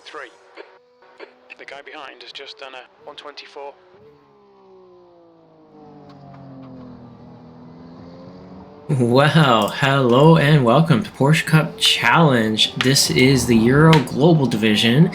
3. The guy behind has just done a 124. Well, hello and welcome to Porsche Cup Challenge. This is the Euro Global Division,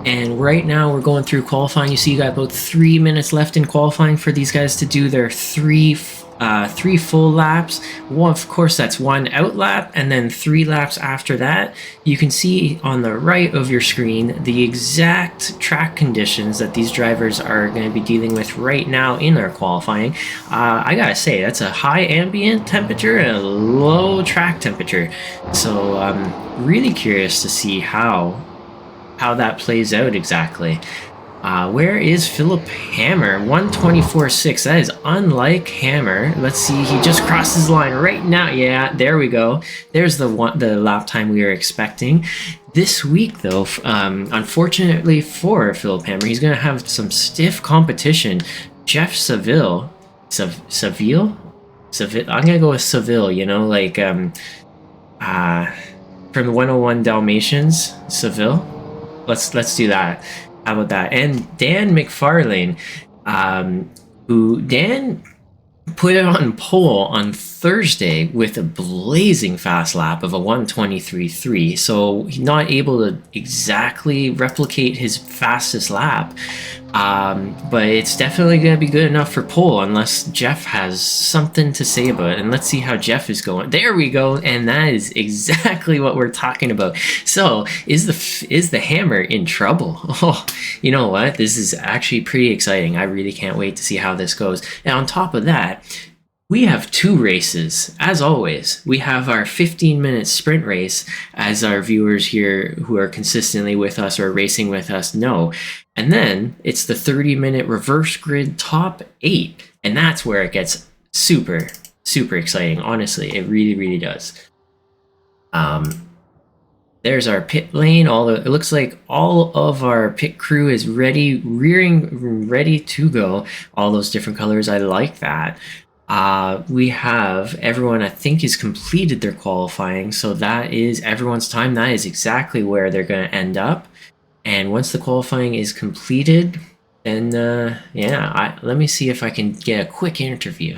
and right now we're going through qualifying. You see you got about 3 minutes left in qualifying for these guys to do their three full laps. Well, of course, that's one out lap, and then 3 laps after that. You can see on the right of your screen the exact track conditions that these drivers are going to be dealing with right now in their qualifying. I gotta say, that's a high ambient temperature and a low track temperature. So I'm really curious to see how that plays out exactly. Where is Philip Hammer? 124.6. That is unlike Hammer. Let's see. He just crosses the line right now. Yeah, there we go. There's the lap time we were expecting. This week, though, unfortunately for Philip Hammer, he's going to have some stiff competition. Jeff Seville. Seville? I'm going to go with Seville, you know, like from the 101 Dalmatians, Seville. Let's do that. How about that? And Dan McFarlane, who Dan put it on pole on Thursday with a blazing fast lap of a 123.3. So he's not able to exactly replicate his fastest lap. But it's definitely going to be good enough for pole unless Jeff has something to say about it. And let's see how Jeff is going. There we go. And that is exactly what we're talking about. So is the Hammer in trouble? Oh, you know what? This is actually pretty exciting. I really can't wait to see how this goes. And on top of that, we have 2 races, as always. We have our 15-minute sprint race, as our viewers here who are consistently with us or racing with us know. And then it's the 30-minute reverse grid top 8. And that's where it gets super, super exciting. Honestly, it really, really does. There's our pit lane. It looks like all of our pit crew is ready to go. All those different colors. I like that. We have everyone, I think, has completed their qualifying, so that is everyone's time. That is exactly where they're going to end up. And once the qualifying is completed, then let me see if I can get a quick interview.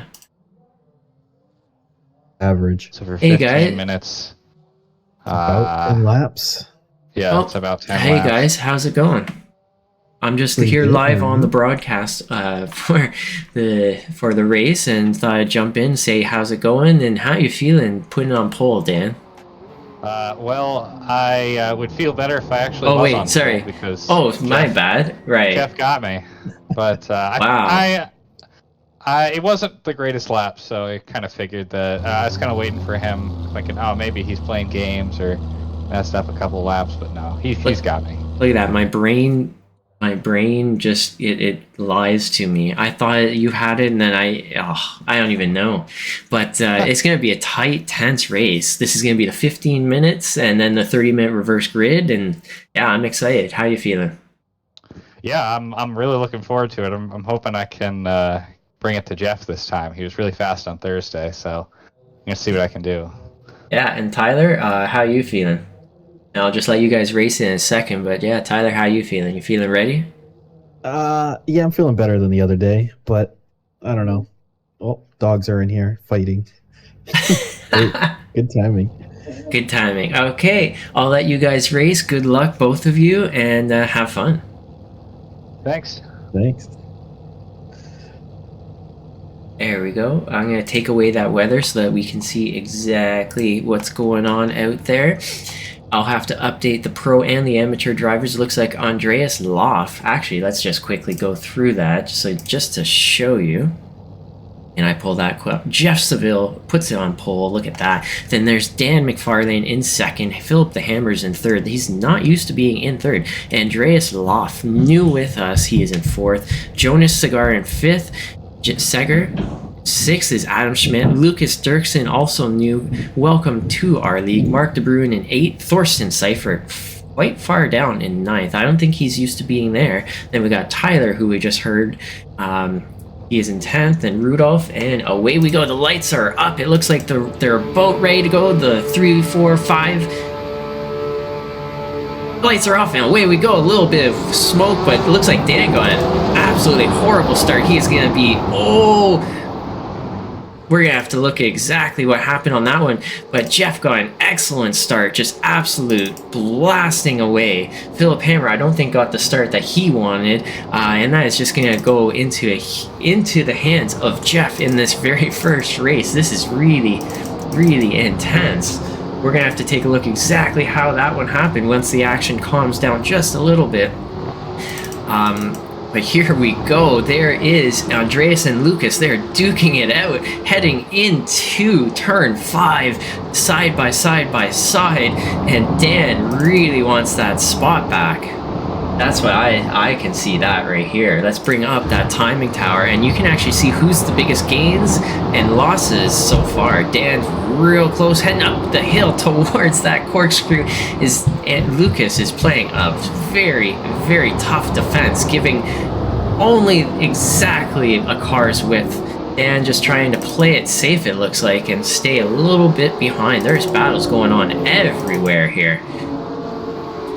Average. So for 15 minutes. About 10 laps. Yeah, it's about 10 Hey laps. guys, how's it going? I'm just Pretty here good, live man. on the broadcast for the race, and thought I'd jump in, say how's it going, and how you feeling putting it on pole, Dan? Well, I would feel better if I actually Oh was wait, on sorry. pole because My bad. Right. Jeff got me, but Wow. it wasn't the greatest lap, so I kind of figured that I was kind of waiting for him, thinking, oh, maybe he's playing games or messed up a couple laps, but no, he's got me. Look at that. My brain just it lies to me. I thought you had it, and then I don't even know. But it's going to be a tight, tense race. This is going to be the 15 minutes and then the 30-minute reverse grid, and yeah, I'm excited. How you feeling? Yeah, I'm really looking forward to it. I'm hoping I can bring it to Jeff this time. He was really fast on Thursday, so I'm gonna see what I can do. Yeah, and Tyler, how you feeling? And I'll just let you guys race in a second, but yeah, Tyler, how you feeling? You feeling ready? Yeah, I'm feeling better than the other day, but I don't know. Oh, dogs are in here fighting. Good timing. Good timing. Okay, I'll let you guys race. Good luck, both of you, and have fun. Thanks. Thanks. There we go. I'm going to take away that weather so that we can see exactly what's going on out there. I'll have to update the pro and the amateur drivers. It looks like Andreas Loff. Actually, let's just quickly go through that. So just to show you. And I pull that up. Jeff Seville puts it on pole. Look at that. Then there's Dan McFarlane in second. Philip the Hammer's in third. He's not used to being in third. Andreas Loff, new with us. He is in fourth. Jonas Segar in fifth. Seger. Sixth is Adam Schmidt. Lucas Dirksen, also new. Welcome to our league. Mark De Bruin in eighth. Thorsten Seifert quite far down in ninth. I don't think he's used to being there. Then we got Tyler, who we just heard. He is in 10th, and Rudolph, and away we go. The lights are up. It looks like they're about ready to go. The 3, 4, 5. lights are off and away we go. A little bit of smoke, but it looks like Dan got an absolutely horrible start. He is going to be, we're going to have to look at exactly what happened on that one. But Jeff got an excellent start, just absolute blasting away. Philip Hammer, I don't think got the start that he wanted, and that is just going to go into the hands of Jeff in this very first race. This is really, really intense. We're going to have to take a look exactly how that one happened once the action calms down just a little bit. But here we go. There is Andreas and Lucas. They're duking it out, heading into turn 5, side by side by side. And Dan really wants that spot back. That's what I can see that right here. Let's bring up that timing tower, and you can actually see who's the biggest gains and losses so far. Dan real close, heading up the hill towards that corkscrew. And Lucas is playing a very, very tough defense, giving only exactly a car's width. Dan just trying to play it safe, it looks like, and stay a little bit behind. There's battles going on everywhere here.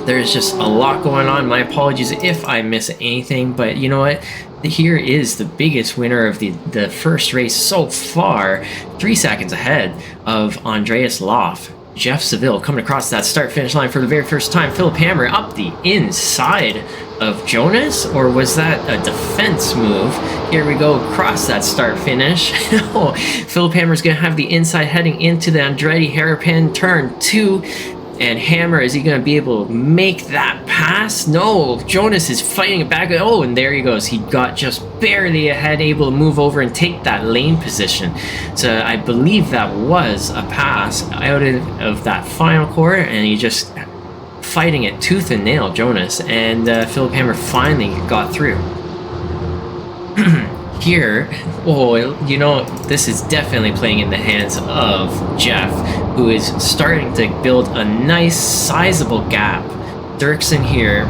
There's just a lot going on. My apologies if I miss anything, but you know what? Here is the biggest winner of the first race so far, 3 seconds ahead of Andreas Loff. Jeff Seville coming across that start-finish line for the very first time. Philip Hammer up the inside of Jonas, or was that a defense move? Here we go, across that start-finish. Oh, Philip Hammer's going to have the inside heading into the Andretti hairpin, turn 2. And Hammer, is he going to be able to make that pass? No, Jonas is fighting it back. Oh, and there he goes. He got just barely ahead, able to move over and take that lane position. So I believe that was a pass out of that final corner, and he just fighting it tooth and nail, Jonas. And Philip Hammer finally got through. Here, you know, this is definitely playing in the hands of Jeff, who is starting to build a nice, sizable gap. Dirksen here,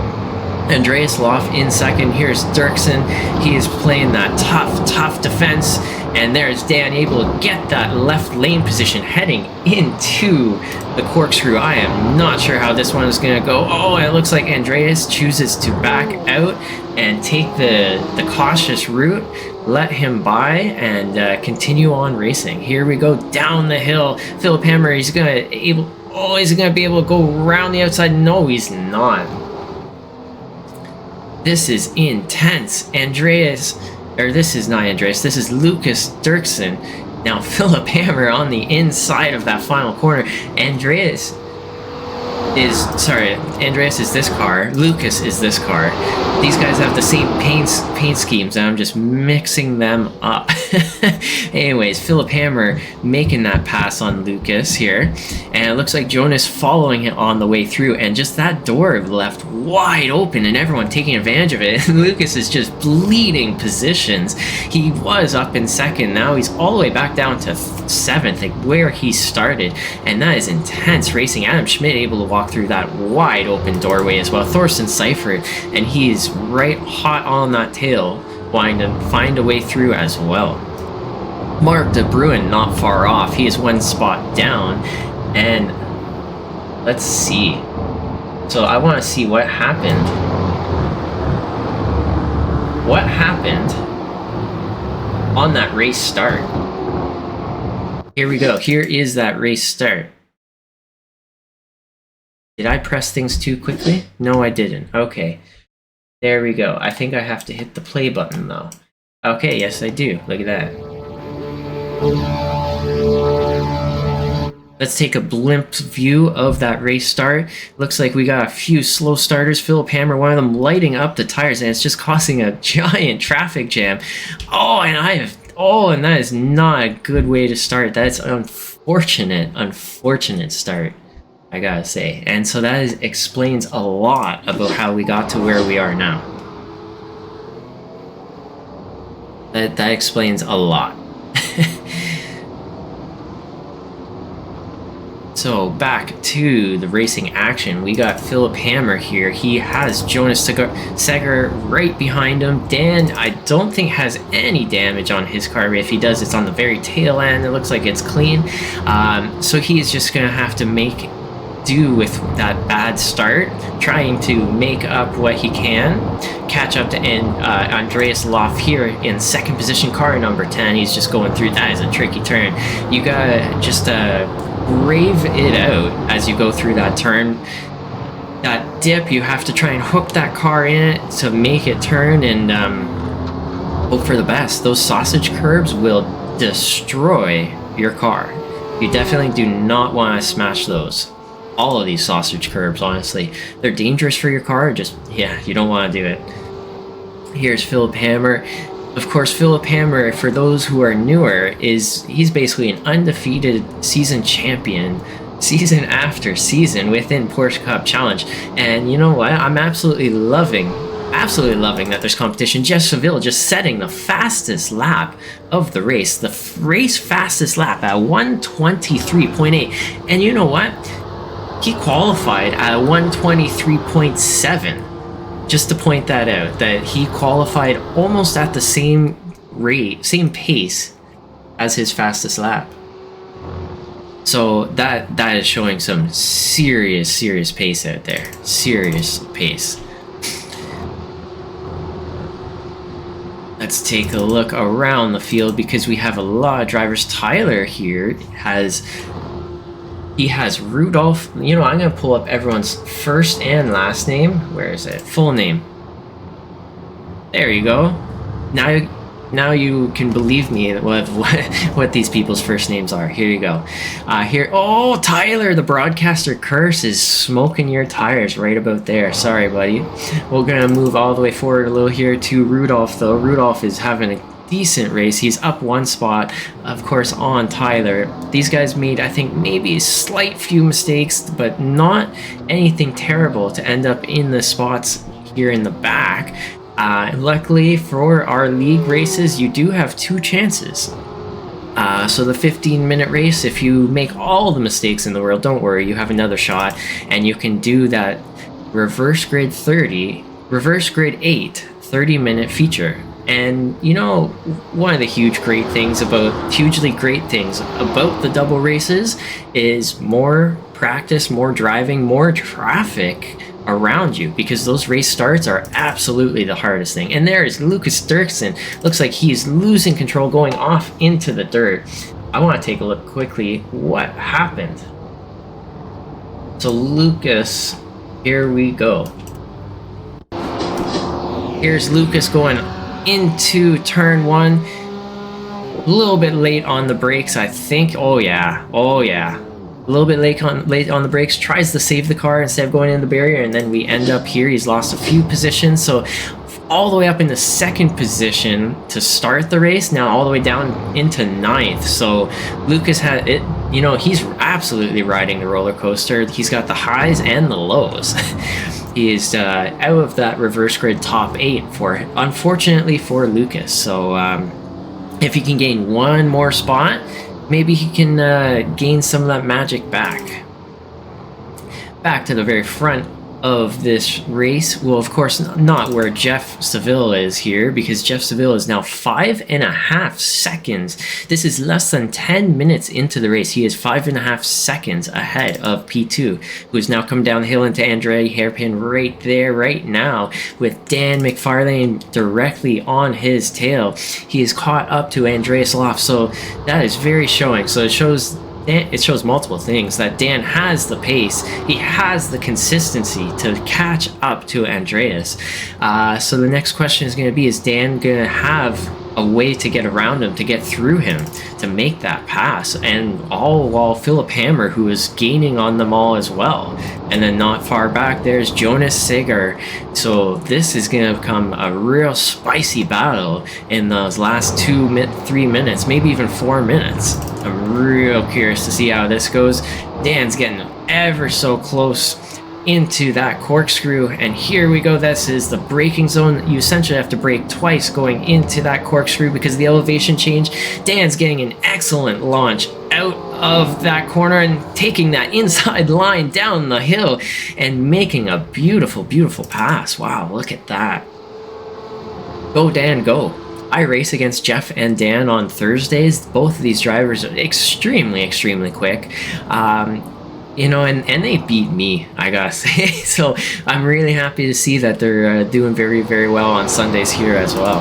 Andreas Loff in second. Here's Dirksen. He is playing that tough defense. And there's Dan able to get that left lane position heading into the corkscrew. I am not sure how this one is going to go. Oh, it looks like Andreas chooses to back out and take the cautious route. Let him by and continue on racing. Here we go down the hill. Philip Hammer, he's going to be able to go around the outside. No, he's not. This is intense. This is not Andreas, this is Lucas Dirksen. Now Philip Hammer on the inside of that final corner. Andreas is this car. Lucas is this car. These guys have the same paint schemes, and I'm just mixing them up. Anyways, Philip Hammer making that pass on Lucas here, and it looks like Jonas following it on the way through, and just that door left wide open and everyone taking advantage of it. Lucas is just bleeding positions. He was up in second, now he's all the way back down to 7th, like where he started, and that is intense racing. Adam Schmidt able to walk through that wide open doorway as well. Thorsten Seifert, and he is right hot on that tail, wanting to find a way through as well. Mark De Bruin not far off. He is one spot down, and let's see. So I want to see what happened. What happened on that race start? Here we go. Here is that race start. Did I press things too quickly? No, I didn't. Okay. There we go. I think I have to hit the play button, though. Okay, yes, I do. Look at that. Let's take a blimp view of that race start. Looks like we got a few slow starters. Philip Hammer, one of them lighting up the tires, and it's just causing a giant traffic jam. And that is not a good way to start. That's unfortunate start, I gotta say. And so that explains a lot about how we got to where we are now. That explains a lot. So back to the racing action. We got Philip Hammer here. He has Jonas Seger right behind him. Dan, I don't think has any damage on his car. If he does, it's on the very tail end. It looks like it's clean. So he is just going to have to make do with that bad start, trying to make up what he can, catch up to Andreas Loff here in second position, car number 10. He's just going through. That is a tricky turn. You gotta just brave it out as you go through that turn. That dip, you have to try and hook that car in it to make it turn, and hope for the best. Those sausage curbs will destroy your car. You definitely do not want to smash those. All of these sausage curbs, honestly, they're dangerous for your car. Just, yeah, you don't want to do it. Here's Philip Hammer. Of course, Philip Hammer, for those who are newer, he's basically an undefeated season champion, season after season within Porsche Cup Challenge. And you know what? I'm absolutely loving that there's competition. Jeff Seville just setting the fastest lap of the race, the race fastest lap at 1:23.8. And you know what? He qualified at 1:23.7. Just to point that out, that he qualified almost at the same rate, same pace as his fastest lap. So that is showing some serious pace out there. Serious pace. Let's take a look around the field because we have a lot of drivers. Tyler here has Rudolph. You know, I'm going to pull up everyone's first and last name. Where is it? Full name. There you go. Now you can believe me what these people's first names are. Here you go. Oh, Tyler, the broadcaster curse is smoking your tires right about there. Sorry, buddy. We're going to move all the way forward a little here to Rudolph, though. Rudolph is having a decent race. He's up one spot, of course, on Tyler. These guys made, I think, maybe a slight few mistakes, but not anything terrible to end up in the spots here in the back. Luckily for our league races, you do have two chances. So the 15-minute race, if you make all the mistakes in the world, don't worry, you have another shot, and you can do that reverse grid 8 30-minute feature. And you know, one of the hugely great things about the double races is more practice, more driving, more traffic around you, because those race starts are absolutely the hardest thing. And there is Lucas Dirksen. Looks like he's losing control, going off into the dirt. I want to take a look quickly what happened. So Lucas, here we go. Here's Lucas going into turn one. A little bit late on the brakes, I think. Oh yeah. A little bit late on the brakes, tries to save the car instead of going in the barrier, and then we end up here. He's lost a few positions, so all the way up in the second position to start the race, now all the way down into 9th. So Lucas had it, you know, he's absolutely riding the roller coaster. He's got the highs and the lows. He is out of that reverse grid top 8 unfortunately for Lucas. So if he can gain one more spot, maybe he can gain some of that magic back. Back to the very front of this race. Well, of course, not where Jeff Seville is here, because Jeff Seville is now 5.5 seconds. This is less than 10 minutes into the race. He is 5.5 seconds ahead of P2, who's now come down the hill into Andretti hairpin right there, right now, with Dan McFarlane directly on his tail. He is caught up to Andreas Loff, so that is very showing. So it shows multiple things, that Dan has the pace, he has the consistency to catch up to Andreas. So the next question is going to be, is Dan going to have a way to get around him, to get through him, to make that pass? And all while Philip Hammer, who is gaining on them all as well. And then not far back, there's Jonas Seger. So this is going to become a real spicy battle in those last 3 minutes, maybe even 4 minutes. I'm real curious to see how this goes. Dan's getting ever so close into that corkscrew, and here we go. This is the braking zone. You essentially have to brake twice going into that corkscrew because of the elevation change. Dan's getting an excellent launch out of that corner and taking that inside line down the hill and making a beautiful pass. Wow, look at that. Go Dan, go. I race against Jeff and Dan on Thursdays. Both of these drivers are extremely quick. You know, and they beat me, I gotta say. So I'm really happy to see that they're doing very, very well on Sundays here as well.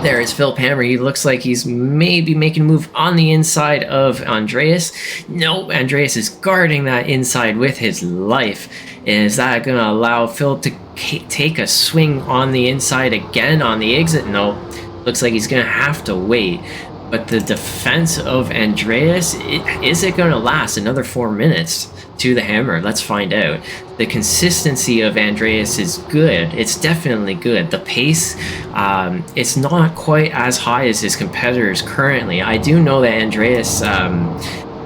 There is Philip Hammer. He looks like he's maybe making a move on the inside of Andreas. Nope, Andreas is guarding that inside with his life. Is that going to allow Philip to take a swing on the inside again on the exit? No, looks like he's going to have to wait. But the defense of Andreas, is it going to last another 4 minutes to the hammer? Let's find out. The consistency of Andreas is good. It's definitely good. The pace, it's not quite as high as his competitors currently. I do know that Andreas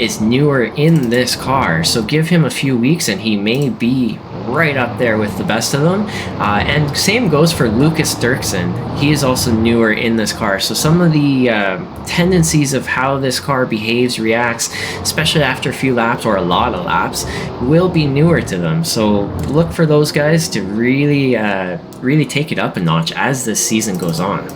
is newer in this car, so give him a few weeks and he may be right up there with the best of them. And same goes for Lucas Dirksen. He is also newer in this car, so some of the tendencies of how this car behaves, reacts, especially after a few laps or a lot of laps, will be newer to them. So look for those guys to really take it up a notch as this season goes on.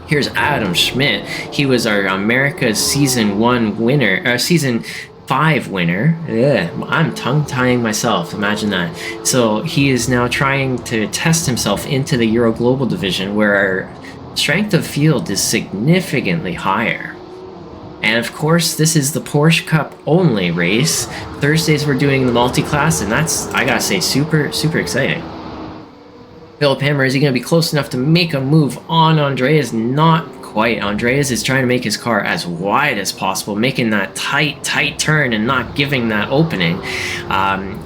Here's Adam Schmidt. He was our America's Season 1 winner, Season 5 winner. Ugh, I'm tongue-tying myself, imagine that. So he is now trying to test himself into the Euro Global Division, where our strength of field is significantly higher. And of course, this is the Porsche Cup only race. Thursdays we're doing the multi-class, and that's, I gotta say, super, super exciting. Philip Hammer, is he going to be close enough to make a move on Andreas? Not quite. Andreas is trying to make his car as wide as possible, making that tight turn and not giving that opening.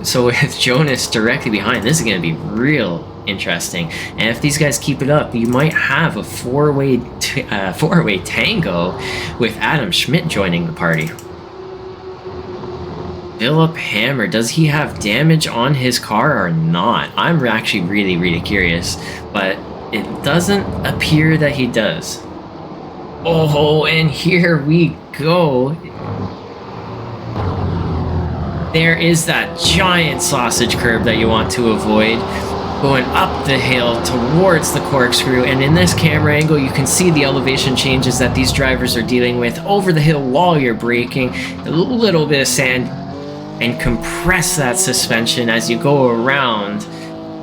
So with Jonas directly behind, this is going to be real interesting. And if these guys keep it up, you might have a four-way tango with Adam Schmidt joining the party. Philip Hammer, does he have damage on his car or not? I'm actually really, really curious, but it doesn't appear that he does. Oh, and here we go. There is that giant sausage curb that you want to avoid, going up the hill towards the corkscrew, and in this camera angle you can see the elevation changes that these drivers are dealing with over the hill while you're braking. A little bit of sand, and compress that suspension as you go around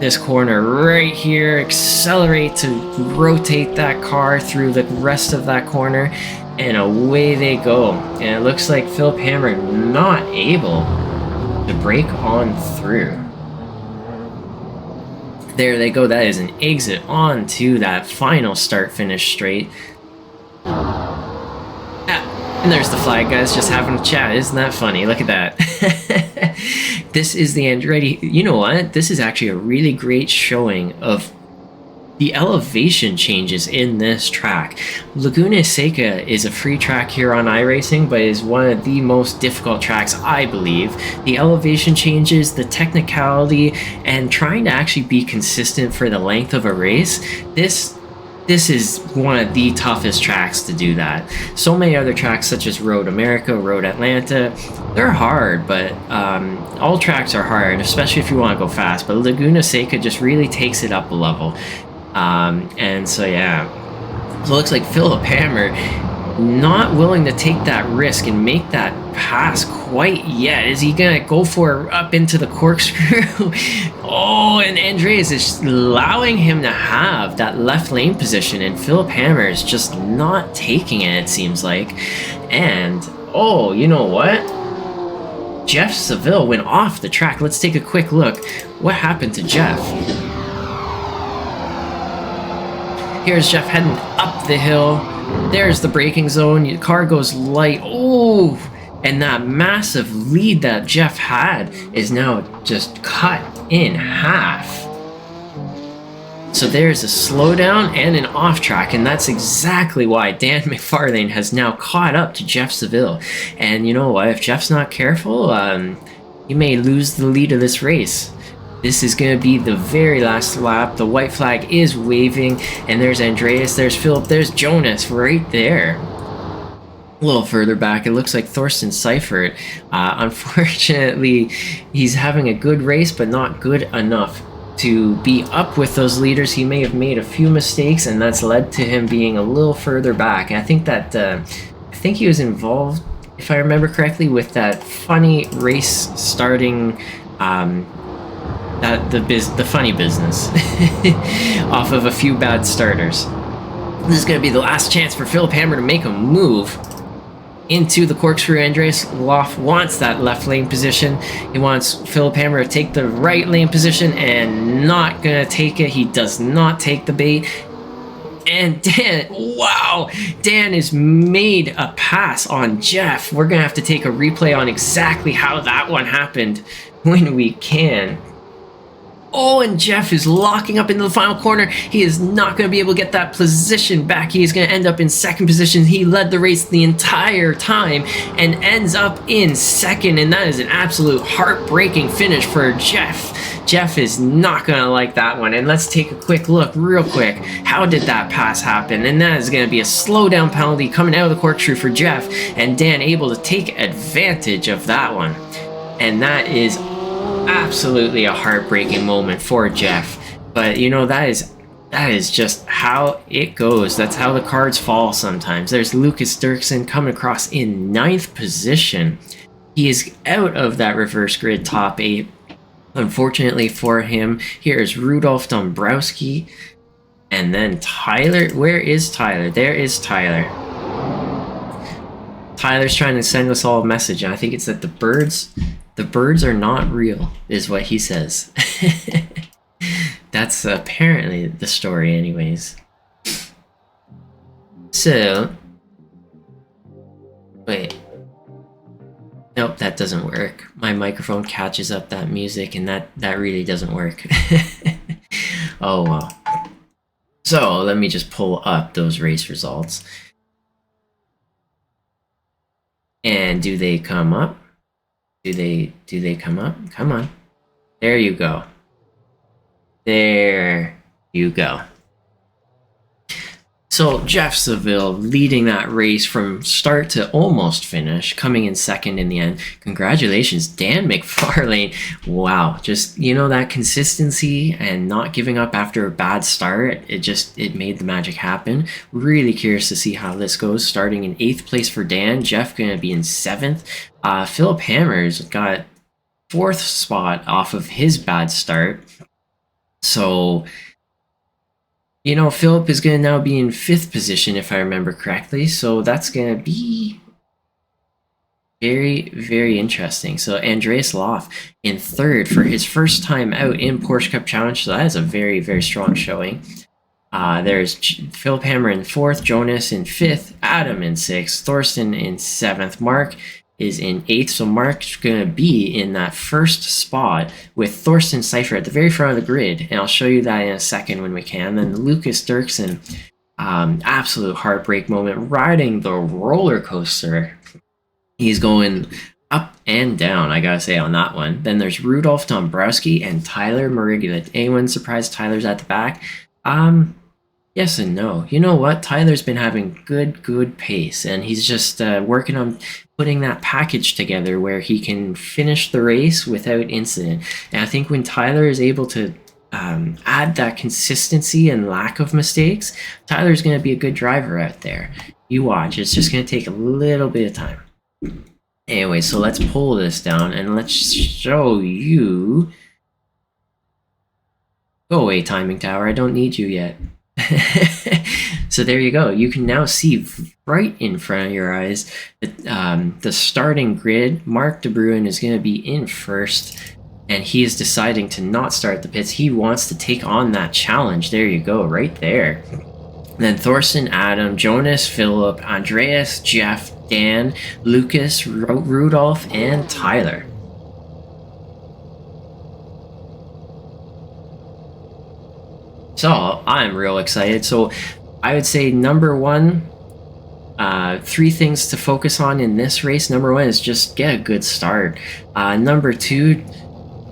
this corner right here. Accelerate to rotate that car through the rest of that corner, and away they go. And it looks like Philip Hammer not able to break on through. There they go. That is an exit onto that final start-finish straight. And there's the flag, guys, just having a chat. Isn't that funny? Look at that. This is the Andretti. You know what? This is actually a really great showing of the elevation changes in this track. Laguna Seca is a free track here on iRacing, but is one of the most difficult tracks, I believe. The elevation changes, the technicality, and trying to actually be consistent for the length of a race. This is one of the toughest tracks to do that. So many other tracks such as Road America, Road Atlanta, they're hard, but all tracks are hard, especially if you want to go fast. But Laguna Seca just really takes it up a level. And so yeah, it looks like Philip Hammer not willing to take that risk and make that pass quite yet. Is he gonna go for up into the corkscrew? Oh, and Andreas is allowing him to have that left lane position, and Philip Hammer is just not taking it, it seems like. And oh, you know what? Jeff Seville went off the track. Let's take a quick look. What happened to Jeff? Here's Jeff heading up the hill. There's the braking zone. Your car goes light. Oh, and that massive lead that Jeff had is now just cut in half. So there's a slowdown and an off track, and that's exactly why Dan McFarlane has now caught up to Jeff Seville. And you know what? If Jeff's not careful, he may lose the lead of this race. This is going to be the very last lap. The white flag is waving, and there's Andreas, there's Philip, there's Jonas right there. A little further back, it looks like Thorsten Seifert. Unfortunately, he's having a good race, but not good enough to be up with those leaders. He may have made a few mistakes, and that's led to him being a little further back. And I think that I think he was involved if I remember correctly, with that funny race starting, the funny business off of a few bad starters. This is going to be the last chance for Philip Hammer to make a move into the corkscrew. Andreas Loff wants that left lane position. He wants Philip Hammer to take the right lane position, and not going to take it. He does not take the bait. And Dan, wow, Dan has made a pass on Jeff. We're going to have to take a replay on exactly how that one happened when we can. Oh, and Jeff is locking up into the final corner. He is not going to be able to get that position back. He is going to end up in second position. He led the race the entire time and ends up in second, and that is an absolute heartbreaking finish for Jeff. Jeff is not going to like that one. And let's take a quick look real quick. How did that pass happen? And that is going to be a slowdown penalty coming out of the corkscrew for Jeff, and Dan able to take advantage of that one. And that is absolutely a heartbreaking moment for Jeff. But you know, that is just how it goes. That's how the cards fall sometimes. There's Lucas Dirksen coming across in 9th position. He is out of that reverse grid top 8. Unfortunately for him, here is Rudolf Dombrowski. And then Tyler. Where is Tyler? There is Tyler. Tyler's trying to send us all a message. And I think it's that the birds are not real, is what he says. That's apparently the story anyways. So, wait. Nope, that doesn't work. My microphone catches up that music, and that really doesn't work. Oh well. So, let me just pull up those race results. And do they come up? Do they come up? Come on. There you go. There you go. So Jeff Seville leading that race from start to almost finish, coming in second in the end. Congratulations, Dan McFarlane. Wow, just, you know, that consistency and not giving up after a bad start, it made the magic happen. Really curious to see how this goes. Starting in 8th place for Dan, Jeff gonna be in 7th. Philip Hammer's got 4th spot off of his bad start. So, you know, Philip is going to now be in 5th position, if I remember correctly. So that's going to be very, very interesting. So Andreas Loff in 3rd for his first time out in Porsche Cup Challenge. So that is a very, very strong showing. There's Philip Hammer in 4th, Jonas in 5th, Adam in 6th, Thorsten in 7th, Mark is in 8th, so Mark's going to be in that 1st spot with Thorsten Seifert at the very front of the grid, and I'll show you that in a second when we can. Then Lucas Dirksen, absolute heartbreak moment, riding the roller coaster. He's going up and down, I gotta say, on that one. Then there's Rudolf Dombrowski and Tyler Marigula. Anyone surprised Tyler's at the back? Yes and no. You know what? Tyler's been having good pace, and he's just working on putting that package together where he can finish the race without incident. And I think when Tyler is able to add that consistency and lack of mistakes, Tyler's going to be a good driver out there. You watch. It's just going to take a little bit of time. Anyway, so let's pull this down and let's show you... Go away, timing tower. I don't need you yet. So there you go. You can now see right in front of your eyes the starting grid. Mark De Bruin is going to be in 1st, and he is deciding to not start the pits. He wants to take on that challenge. There you go, right there. And then Thorsten, Adam, Jonas, Philip, Andreas, Jeff, Dan, Lucas, Rudolph, and Tyler. So I'm real excited. So I would say number one, 3 things to focus on in this race. Number 1 is just get a good start. Number 2,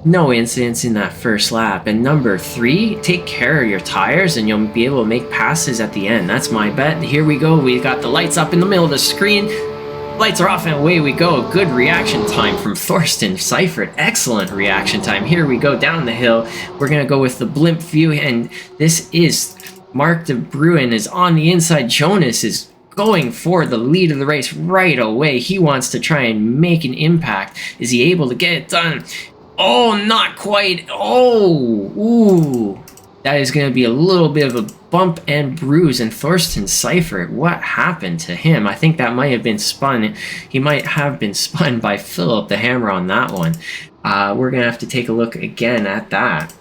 no incidents in that first lap. And number 3, take care of your tires and you'll be able to make passes at the end. That's my bet. Here we go. We got the lights up in the middle of the screen. Lights are off and away we go. Good reaction time from Thorsten Seifert. Excellent reaction time. Here we go down the hill. We're going to go with the blimp view, and this is Mark De Bruin is on the inside. Jonas is going for the lead of the race right away. He wants to try and make an impact. Is he able to get it done? Oh, not quite. Oh, ooh. That is going to be a little bit of a bump and bruise. And Thorsten Seifert, what happened to him? I think that might have been spun. He might have been spun by Philip the Hammer on that one. We're going to have to take a look again at that.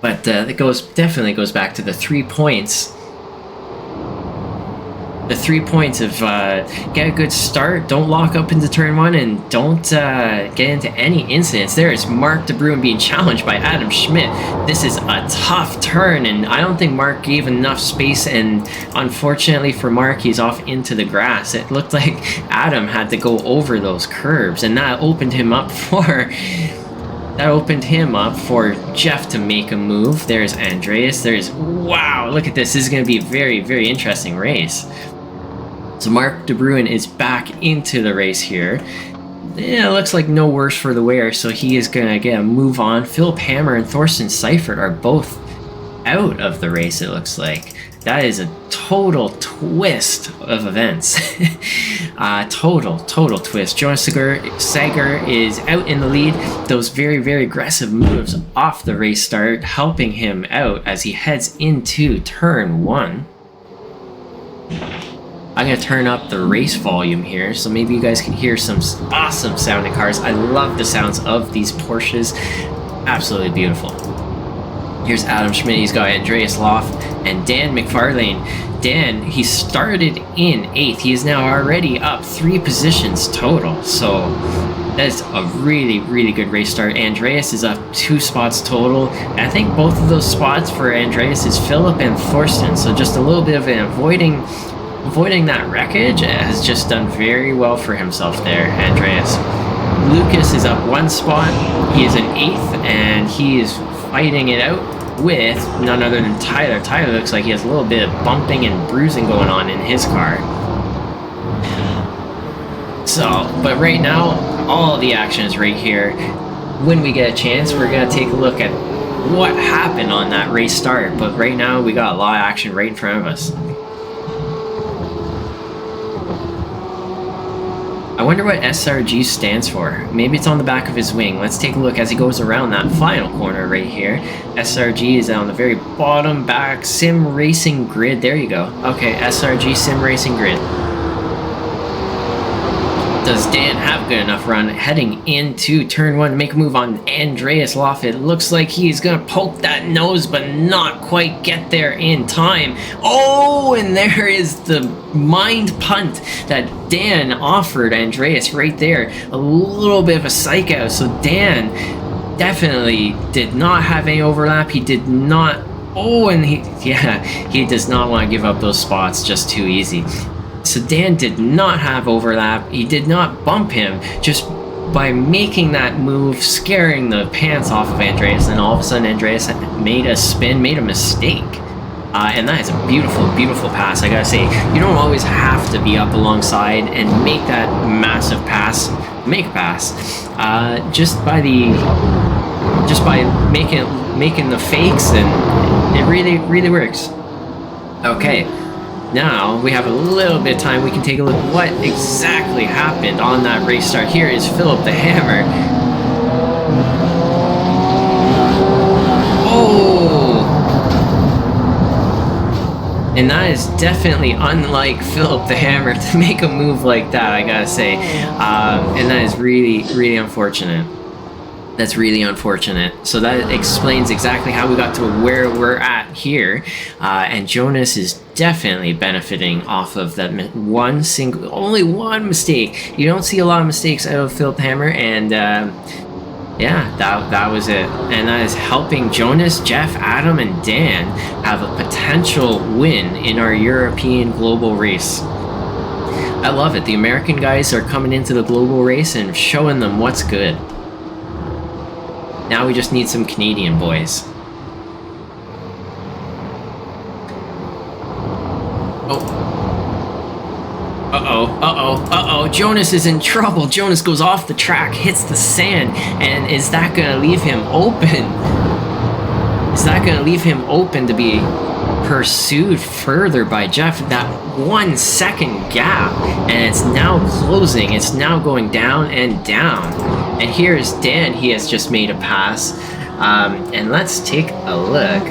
But it definitely goes back to the 3 points. The 3 points of get a good start, don't lock up into turn 1, and don't get into any incidents. There is Mark de Bruin being challenged by Adam Schmidt. This is a tough turn, and I don't think Mark gave enough space, and unfortunately for Mark, he's off into the grass. It looked like Adam had to go over those curbs, and that opened him up for... Jeff to make a move. There's Andreas. Wow, look at this. This is going to be a very, very interesting race. So Mark de Bruin is back into the race here. Yeah, it looks like no worse for the wear, so he is going to get a move on. Philip Hammer and Thorsten Seifert are both out of the race, it looks like. That is a total twist of events. Total twist. Jonas Sager is out in the lead. Those very, very aggressive moves off the race start, helping him out as he heads into turn 1. I'm going to turn up the race volume here, so maybe you guys can hear some awesome sounding cars. I love the sounds of these Porsches. Absolutely beautiful. Here's Adam Schmidt, he's got Andreas Loff and Dan McFarlane. Dan, he started in 8th. He is now already up 3 positions total. So that's a really, really good race start. Andreas is up 2 spots total. And I think both of those spots for Andreas is Philip and Thorsten. So just a little bit of an avoiding that wreckage has just done very well for himself there, Andreas. Lucas is up 1 spot. He is in 8th, and he is fighting it out with none other than Tyler. Tyler looks like he has a little bit of bumping and bruising going on in his car. So, but right now, all the action is right here. When we get a chance, we're going to take a look at what happened on that race start. But right now, we got a lot of action right in front of us. I wonder what SRG stands for. Maybe it's on the back of his wing. Let's take a look as he goes around that final corner right here. SRG is on the very bottom back. Sim Racing Grid. There you go. Okay, SRG Sim Racing Grid. Does Dan have good enough run heading into turn 1 to make a move on Andreas Loff? It looks like he's going to poke that nose, but not quite get there in time. Oh, and there is the mind punt that Dan offered Andreas right there. A little bit of a psych out. So Dan definitely did not have any overlap. He did not. Oh, and he does not want to give up those spots just too easy. So Dan did not have overlap. He did not bump him just by making that move, scaring the pants off of Andreas, and all of a sudden Andreas made a spin, made a mistake. And that is a beautiful, beautiful pass. I gotta say, you don't always have to be up alongside and make that massive pass. Make a pass. Just by making the fakes, and it really, really works. Okay. Now, we have a little bit of time. We can take a look at what exactly happened on that race start. Here is Philip the Hammer. Oh! And that is definitely unlike Philip the Hammer to make a move like that, I gotta say. And that is really, really unfortunate. That's really unfortunate. So that explains exactly how we got to where we're at here. And Jonas is definitely benefiting off of that only one mistake. You don't see a lot of mistakes out of Philip Hammer, and yeah, that was it. And that is helping Jonas, Jeff, Adam, and Dan have a potential win in our European global race. I love it. The American guys are coming into the global race and showing them what's good. Now we just need some Canadian boys. Uh-oh. Jonas is in trouble. Jonas goes off the track, hits the sand, and is that going to leave him open? Is that going to leave him open to be pursued further by Jeff. That 1 second gap, and it's now closing. It's now going down and down. And here's Dan. He has just made a pass. And let's take a look.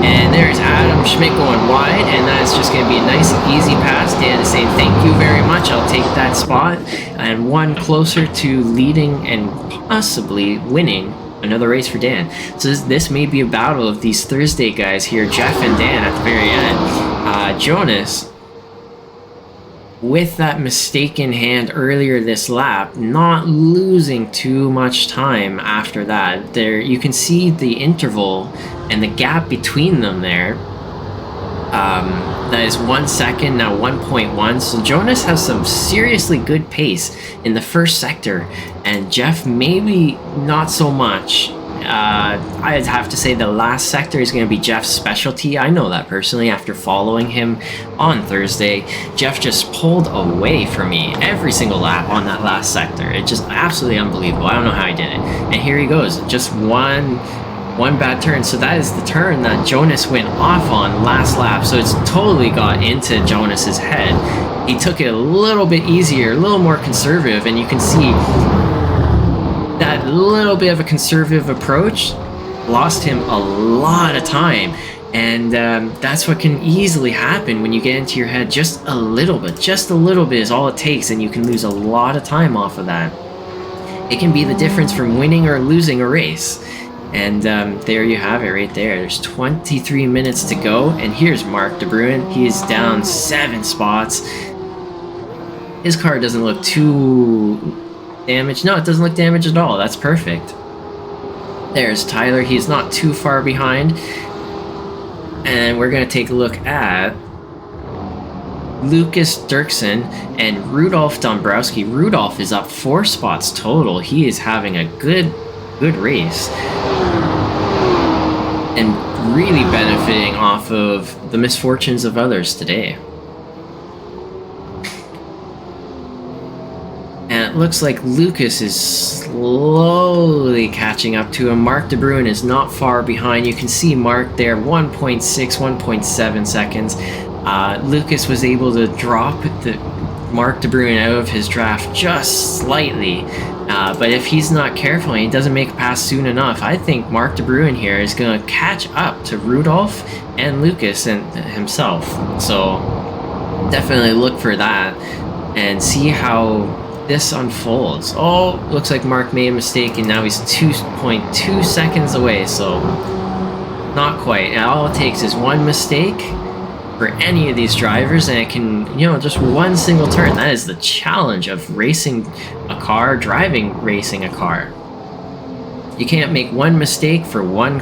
And there's Adam Schmidt going wide, and that's just going to be a nice, easy pass. Dan is saying thank you very much. I'll take that spot. And one closer to leading and possibly winning another race for Dan. So this may be a battle of these Thursday guys here, Jeff and Dan at the very end. Jonas, with that mistake in hand earlier this lap, not losing too much time after that. There you can see the interval and the gap between them there. That is 1 second, now 1.1. So Jonas has some seriously good pace in the first sector, and Jeff maybe not so much. I'd have to say the last sector is going to be Jeff's specialty. I know that personally after following him on Thursday. Jeff just pulled away from me every single lap on that last sector. It's just absolutely unbelievable. I don't know how he did it. And here he goes, just one bad turn. So that is the turn that Jonas went off on last lap. So it's totally got into Jonas's head. He took it a little bit easier, a little more conservative, and you can see that little bit of a conservative approach lost him a lot of time. And that's what can easily happen when you get into your head just a little bit. Just a little bit is all it takes, and you can lose a lot of time off of that. It can be the difference from winning or losing a race. And there you have it right there. There's 23 minutes to go, and here's Mark De Bruin. He is down 7 spots. His car doesn't look too damaged. No, it doesn't look damaged at all. That's perfect. There's Tyler. He's not too far behind. And we're going to take a look at Lucas Dirksen and Rudolf Dombrowski. Rudolf is up 4 spots total. He is having a good race and really benefiting off of the misfortunes of others today. And it looks like Lucas is slowly catching up to him. Mark De Bruin is not far behind. You can see Mark there, 1.6, 1.7 seconds. Lucas was able to drop Mark De Bruin out of his draft just slightly. But if he's not careful and he doesn't make a pass soon enough, I think Mark De Bruin here is going to catch up to Rudolf and Lucas and himself. So definitely look for that and see how this unfolds. Oh, looks like Mark made a mistake, and now he's 2.2 seconds away, so not quite. And all it takes is one mistake for any of these drivers, and it can, just one single turn. That is the challenge of racing a car, racing a car. You can't make one mistake for one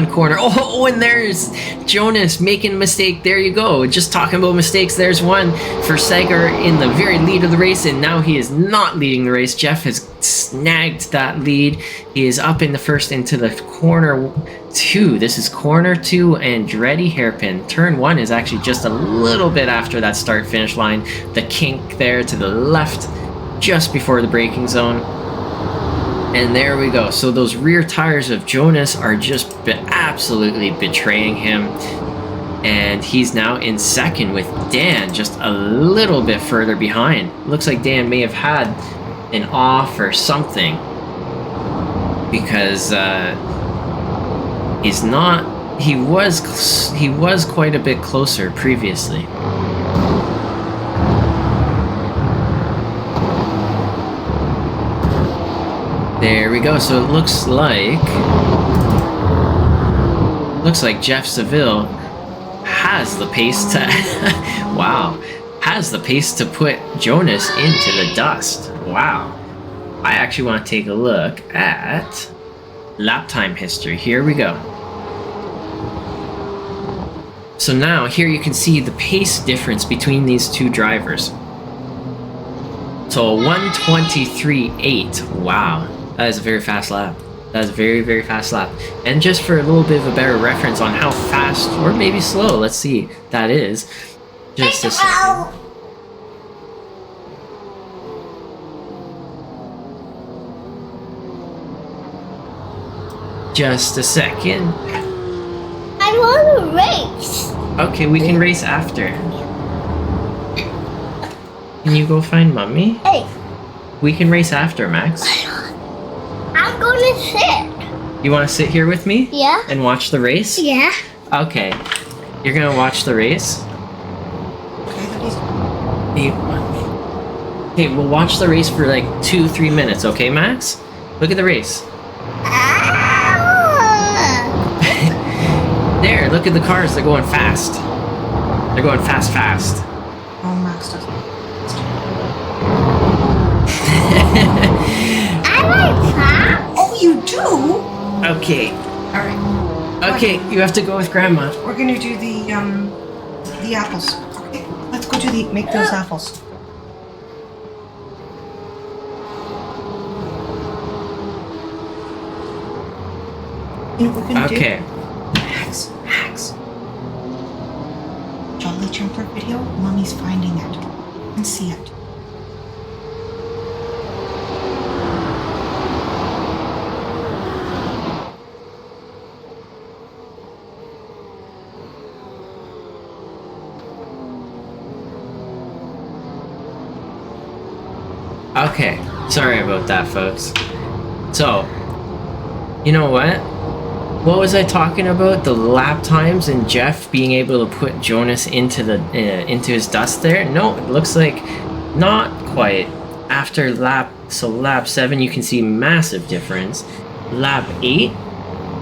corner. Oh, and there's Jonas making a mistake. There you go. Just talking about mistakes. There's one for Sager in the very lead of the race, and now he is not leading the race. Jeff has snagged that lead. He is up in the first into the corner 2. This is corner 2 and Andretti hairpin. Turn 1 is actually just a little bit after that start finish line. The kink there to the left just before the braking zone. And there we go. So those rear tires of Jonas are just absolutely betraying him. And he's now in second with Dan just a little bit further behind. Looks like Dan may have had an off or something, because he was quite a bit closer previously. There we go. So it looks like Jeff Seville has the pace to has the pace to put Jonas into the dust. Wow. I actually want to take a look at lap time history. Here we go. So now here you can see the pace difference between these two drivers. So 1:23.8. Wow. That is a very fast lap. That is a very, very fast lap. And just for a little bit of a better reference on how fast, or maybe slow, let's see, that is. Just a second. Just a second. I want to race. Okay, we can race after. Can you go find Mummy? Hey, We can race after, Max. I'm gonna sit. You want to sit here with me? Yeah? And watch the race? Yeah. Okay. You're gonna watch the race? Okay, we'll watch the race for like 2-3 minutes, okay, Max? Look at the race. Ah! There, look at the cars, they're going fast. They're going fast. Oh, Max doesn't. I like that. Oh, you do? Okay, All right. okay, you have to go with Grandma. We're gonna do the apples. Okay, let's go make those apples. You know what we're gonna do? Okay. Max. Jolly Jumper video. Mommy's finding it. And see it. Okay, sorry about that, folks. So, you know what? What was I talking about? The lap times and Jeff being able to put Jonas into into his dust there? No, it looks like not quite. After lap 7, you can see massive difference. Lap 8,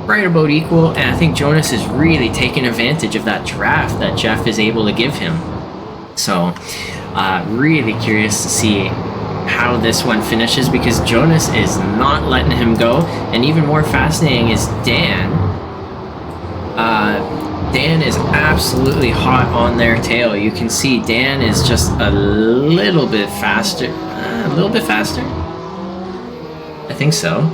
right about equal, and I think Jonas is really taking advantage of that draft that Jeff is able to give him. So, really curious to see how this one finishes, because Jonas is not letting him go. And even more fascinating is Dan. Dan is absolutely hot on their tail. You can see Dan is just a little bit faster. I think so.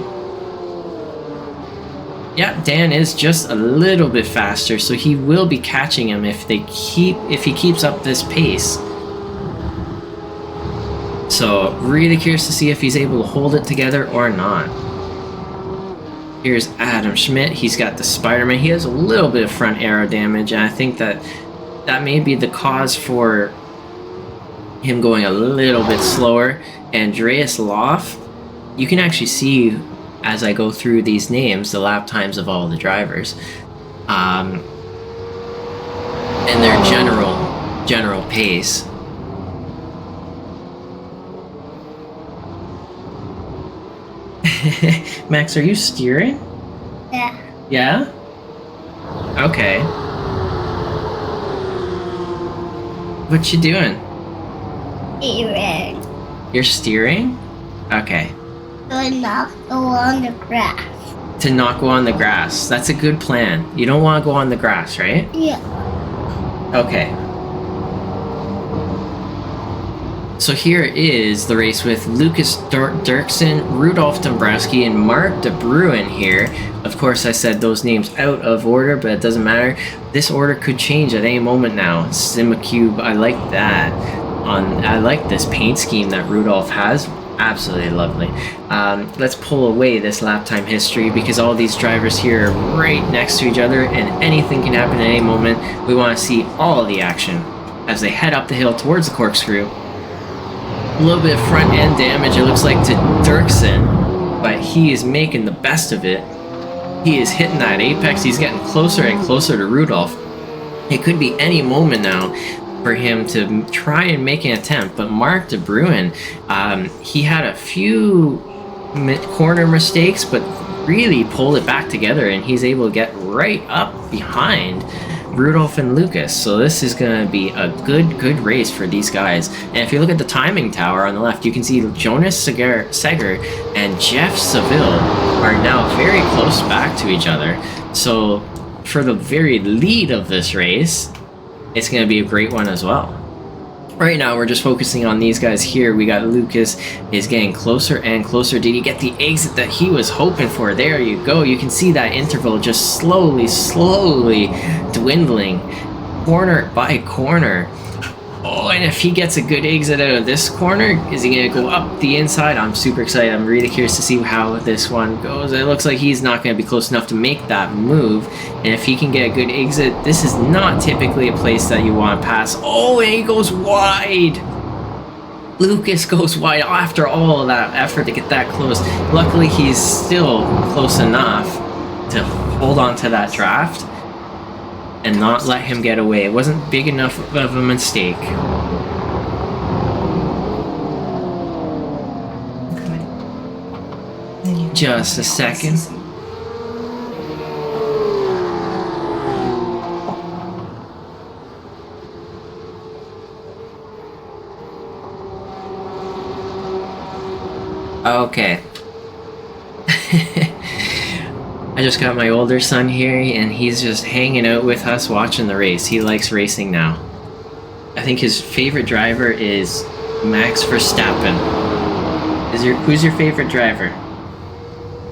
Yeah, Dan is just a little bit faster, so he will be catching him if he keeps up this pace. So, really curious to see if he's able to hold it together or not. Here's Adam Schmidt. He's got the Spider-Man. He has a little bit of front aero damage, and I think that may be the cause for him going a little bit slower. Andreas Loff, you can actually see as I go through these names the lap times of all the drivers, and their general pace. Max, are you steering? Yeah. Yeah? Okay. What you doing? Steering. You're steering? Okay. Do not go on the grass. To not go on the grass. That's a good plan. You don't want to go on the grass, right? Yeah. Okay. So here is the race with Lucas Dirksen, Rudolf Dombrowski, and Mark De Bruin here. Of course, I said those names out of order, but it doesn't matter. This order could change at any moment now. Simacube, I like that. I like this paint scheme that Rudolf has. Absolutely lovely. Let's pull away this lap time history, because all these drivers here are right next to each other and anything can happen at any moment. We want to see all of the action as they head up the hill towards the corkscrew. A little bit of front end damage, it looks like, to Dirksen, but he is making the best of it. He is hitting that apex. He's getting closer and closer to Rudolf. It could be any moment now for him to try and make an attempt, but Mark De Bruin, he had a few corner mistakes, but really pulled it back together, and he's able to get right up behind Rudolf and Lucas. So this is going to be a good race for these guys. And if you look at the timing tower on the left, you can see Jonas Seger and Jeff Seville are now very close back to each other. So for the very lead of this race, it's going to be a great one as well. Right now, we're just focusing on these guys here. We got Lucas is getting closer and closer. Did he get the exit that he was hoping for? There you go. You can see that interval just slowly dwindling, corner by corner. Oh, and if he gets a good exit out of this corner, is he going to go up the inside? I'm super excited. I'm really curious to see how this one goes. It looks like he's not going to be close enough to make that move. And if he can get a good exit, this is not typically a place that you want to pass. Oh, and he goes wide. Lucas goes wide after all of that effort to get that close. Luckily, he's still close enough to hold on to that draft and not let him get away. It wasn't big enough of a mistake. Just a second. Okay. I just got my older son here, and he's just hanging out with us watching the race. He likes racing now. I think his favorite driver is Max Verstappen. Who's your favorite driver?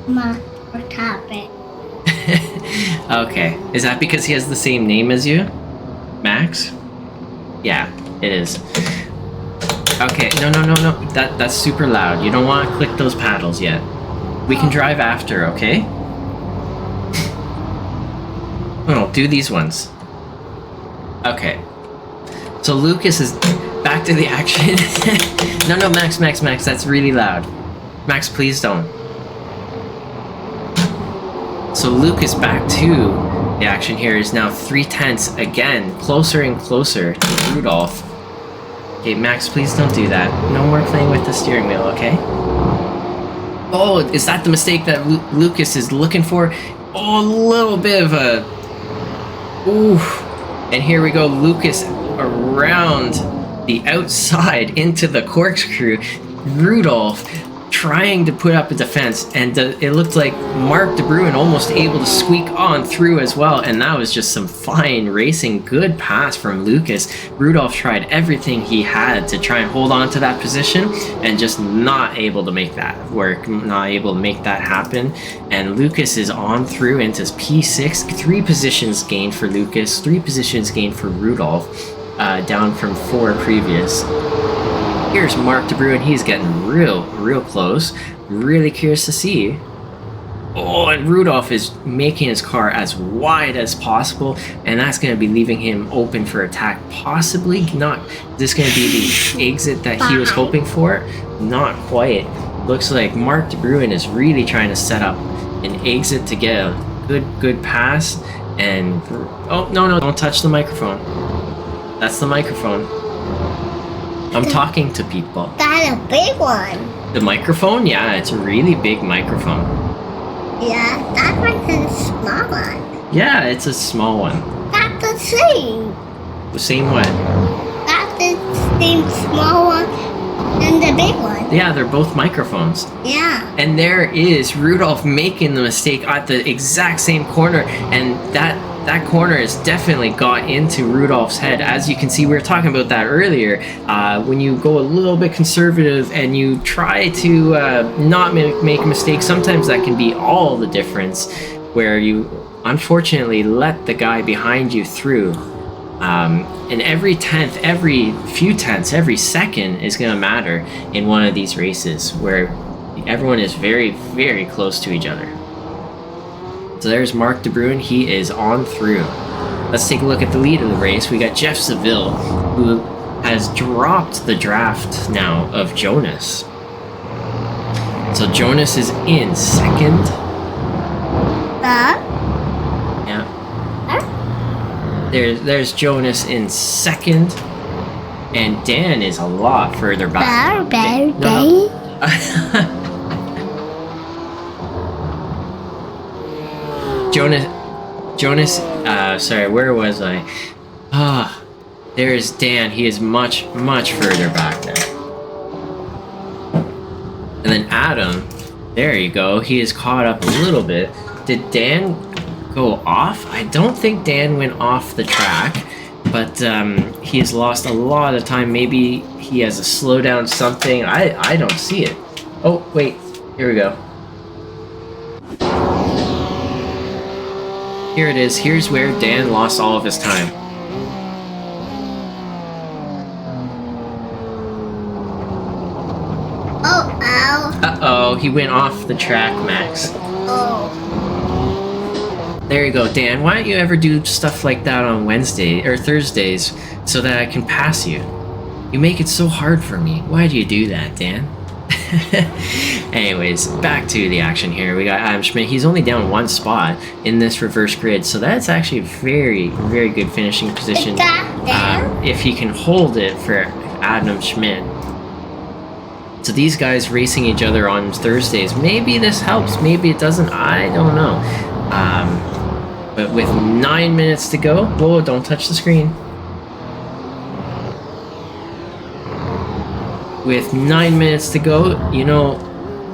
Max Verstappen. Okay. Is that because he has the same name as you? Max? Yeah, it is. Okay, no. That's super loud. You don't want to click those paddles yet. We can drive after, okay? Oh, do these ones. Okay. So Lucas is back to the action. No, Max, that's really loud. Max, please don't. So Lucas back to the action here is now 3/10 again, closer and closer to Rudolph. Okay, Max, please don't do that. No more playing with the steering wheel, okay? Oh, is that the mistake that Lucas is looking for? Oh, a little bit of a... Ooh. And here we go, Lucas around the outside into the corkscrew. Rudolph trying to put up a defense, and it looked like Mark De Bruin almost able to squeak on through as well, and that was just some fine racing. Good pass from Lucas. Rudolph tried everything he had to try and hold on to that position, and just not able to make that work, not able to make that happen. And Lucas is on through into P6. 3 positions gained for Lucas, 3 positions gained for Rudolph, down from 4 previous. Here's Mark De Bruin. He's getting real close. Really curious to see. Oh, and Rudolph is making his car as wide as possible, and that's going to be leaving him open for attack. Possibly not. Is this going to be the exit that he was hoping for? Not quite. Looks like Mark De Bruin is really trying to set up an exit to get a good pass. And oh no, don't touch the microphone. That's the microphone. I'm talking to people. That's a big one. The microphone? Yeah, it's a really big microphone. Yeah, that one's a small one. Yeah, it's a small one. That's the same. The same one. That's the same small one and the big one. Yeah, they're both microphones. Yeah. And there is Rudolph making the mistake at the exact same corner, and that corner has definitely got into Rudolph's head. As you can see, we were talking about that earlier. When you go a little bit conservative and you try to not make a mistake, sometimes that can be all the difference, where you unfortunately let the guy behind you through. And every tenth, every few tenths, every second is going to matter in one of these races where everyone is very, very close to each other. So there's Mark De Bruin. He is on through. Let's take a look at the lead of the race. We got Jeff Seville, who has dropped the draft now of Jonas. So Jonas is in second. Yeah. There's Jonas in second. And Dan is a lot further back. No. Jonas, sorry, where was I? There's Dan. He is much further back now. And then Adam, there you go. He is caught up a little bit. Did Dan go off? I don't think Dan went off the track, but he has lost a lot of time. Maybe he has a slowdown something. I don't see it. Oh, wait. Here we go. Here it is. Here's where Dan lost all of his time. he went off the track, Max. Oh. There you go, Dan. Why don't you ever do stuff like that on Wednesday or Thursdays so that I can pass you? You make it so hard for me. Why do you do that, Dan? Anyways, back to the action here. We got Adam Schmidt. He's only down one spot in this reverse grid, so that's actually a very, very good finishing position. Is that there? If he can hold it for Adam Schmidt. So these guys racing each other on Thursdays. Maybe this helps. Maybe it doesn't. I don't know. But with 9 minutes to go, whoa! Don't touch the screen. With 9 minutes to go, you know,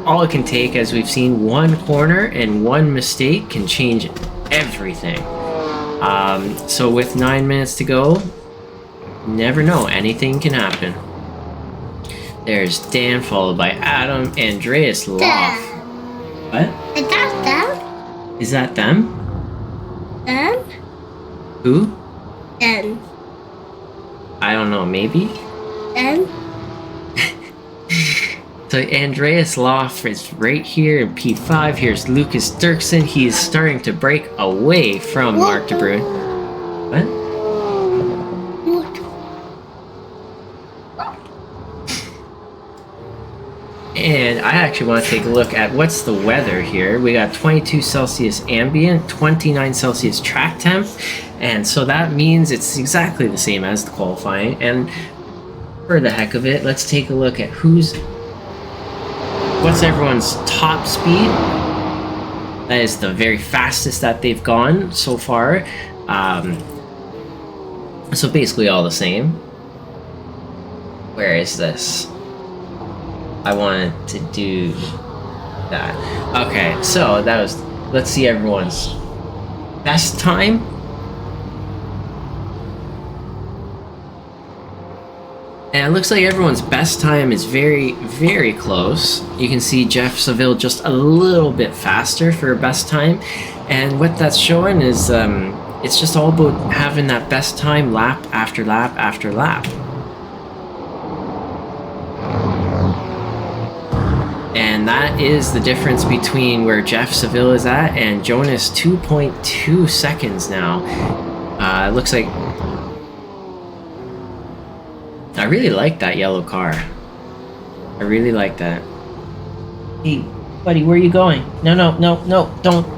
all it can take, as we've seen, one corner and one mistake can change everything. So with 9 minutes to go, never know, anything can happen. There's Dan, followed by Adam, Andreas Loff. What? Is that them? Is that them? Them? Who? Them. I don't know, maybe? Them? So Andreas Loff is right here in P5. Here's Lucas Dirksen. He's starting to break away from Mark De Bruin. What? And I actually want to take a look at what's the weather here. We got 22 Celsius ambient, 29 Celsius track temp, and so that means it's exactly the same as the qualifying. And for the heck of it, let's take a look at what's everyone's top speed. That is the very fastest that they've gone so far. So basically all the same. Where is this? I wanted to do that. Okay, so that was, let's see everyone's best time. And it looks like everyone's best time is very, very close. You can see Jeff Seville just a little bit faster for best time. And what that's showing is it's just all about having that best time lap after lap after lap. And that is the difference between where Jeff Seville is at and Jonas, 2.2 seconds now. It looks like... I really like that yellow car. I really like that. Hey, buddy, where are you going? No,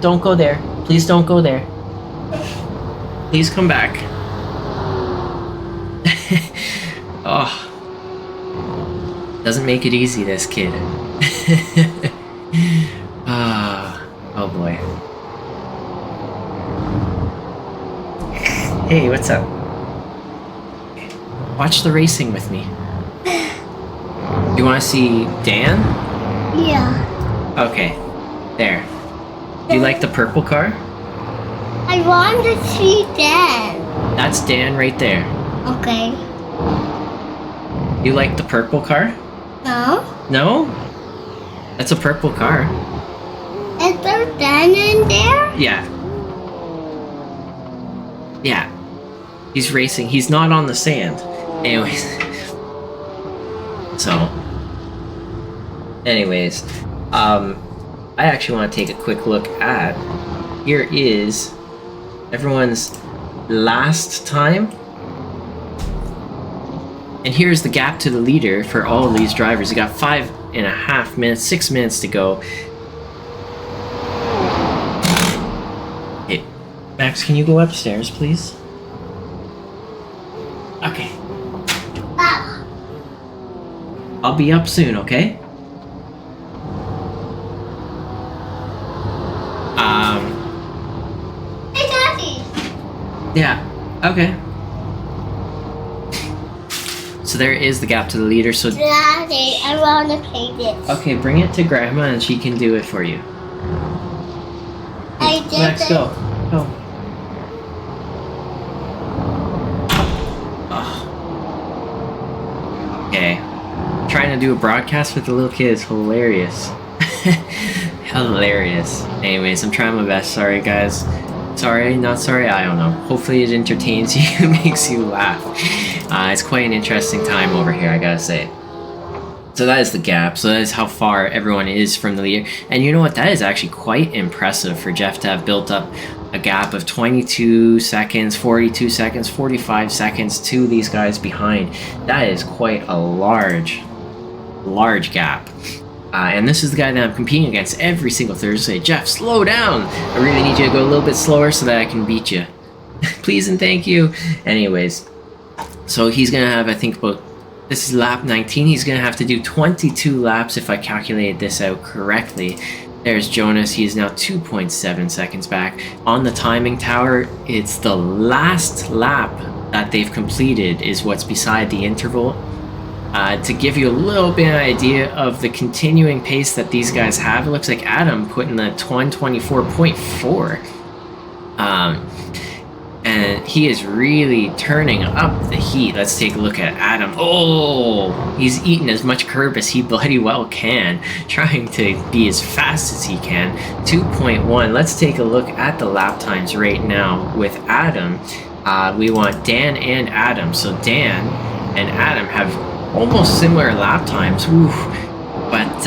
don't go there. Please don't go there. Please come back. Oh. Doesn't make it easy, this kid. Oh boy. Hey, what's up? Watch the racing with me. You want to see Dan? Yeah. Okay. There. Do you like the purple car? I want to see Dan. That's Dan right there. Okay. You like the purple car? No? No? That's a purple car. Is there Dan in there? Yeah. Yeah. He's racing. He's not on the sand. Anyways. I actually want to take a quick look at, here is everyone's last time. And here's the gap to the leader for all of these drivers. You got 5.5 minutes, 6 minutes to go. Hey, Max, can you go upstairs, please? Okay. I'll be up soon, okay? Hey, Daddy. Yeah, okay. So there is the gap to the leader, so... Daddy, I want to play this. Okay, bring it to Grandma and she can do it for you. I did Max, it. go. Go. Oh. Okay. Trying to do a broadcast with the little kid is hilarious. Hilarious. Anyways, I'm trying my best. Sorry, guys. Sorry, not sorry, I don't know. Hopefully it entertains you, makes you laugh. It's quite an interesting time over here, I gotta say. So that is the gap. So that is how far everyone is from the leader. And you know what? That is actually quite impressive for Jeff to have built up a gap of 22 seconds, 42 seconds, 45 seconds to these guys behind. That is quite a large gap. And this is the guy that I'm competing against every single Thursday. Jeff, slow down. I really need you to go a little bit slower so that I can beat you. Please and thank you. Anyways, so he's going to have, I think, about... This is lap 19. He's going to have to do 22 laps if I calculated this out correctly. There's Jonas. He is now 2.7 seconds back. On the timing tower, it's the last lap that they've completed is what's beside the interval. To give you a little bit of an idea of the continuing pace that these guys have, it looks like Adam put in the 124.4. And he is really turning up the heat. Let's take a look at Adam. Oh, he's eating as much curb as he bloody well can, trying to be as fast as he can. 2.1. Let's take a look at the lap times right now with Adam. We want Dan and Adam. So Dan and Adam have almost similar lap times. Oof. But